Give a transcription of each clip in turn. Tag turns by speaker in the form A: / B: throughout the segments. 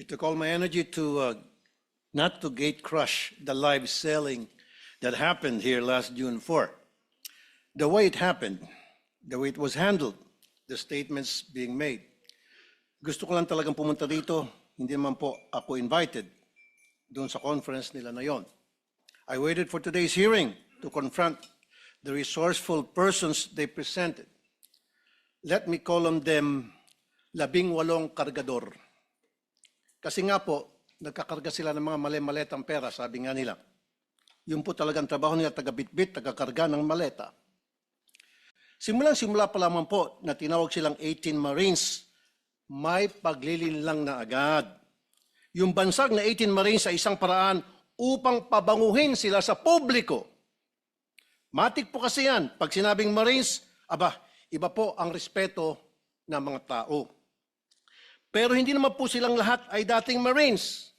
A: It took all my energy to not to gate crush the live selling that happened here last June 4. The way it happened, the way it was handled, the statements being made. Gusto ko lang talagang pumunta dito, hindi naman po ako invited doon sa conference nila na yon. I waited for today's hearing to confront the resourceful persons they presented. Let me call on them 18 kargador. Kasi nga po, nagkakarga sila ng mga mali-maletang pera, sabi nga nila. Yun po talagang trabaho nila, taga-bitbit, taga-karga ng maleta. Simulang-simula pa lamang po na tinawag silang 18 Marines, may paglilinlang na agad. Yung bansag na 18 Marines sa isang paraan upang pabanguhin sila sa publiko. Matik po kasi yan. Pag sinabing Marines, iba po ang respeto ng mga tao. Pero hindi naman po silang lahat ay dating Marines.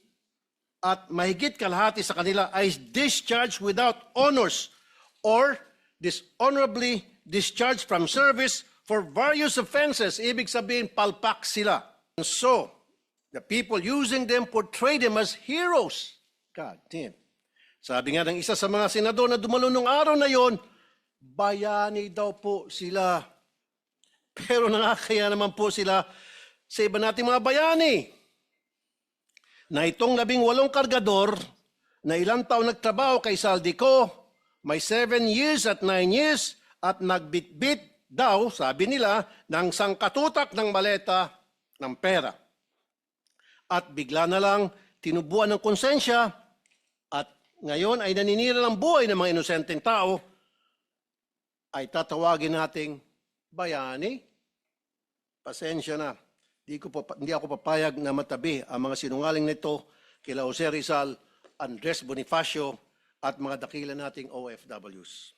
A: At mahigit kalahati sa kanila ay discharged without honors or dishonorably discharged from service for various offenses. Ibig sabihin, palpak sila. And so, the people using them portray them as heroes. God damn. Sabi nga ng isa sa mga senador na dumalo nung araw na yon, bayani daw po sila. Pero nakakaya naman po sila sa iba nating mga bayani. Na itong 18 kargador na ilang taon nagtrabaho kay Saldico, may 7 years at 9 years at nagbitbit daw, sabi nila, ng sangkatutak ng maleta ng pera. At bigla na lang tinubuan ng konsensya at ngayon ay naninira ng buhay ng mga inosenteng tao, ay tatawagin nating bayani. Pasensya na. Hindi ako papayag na matabi ang mga sinungaling nito kila Jose Rizal, Andres Bonifacio at mga dakila nating OFWs.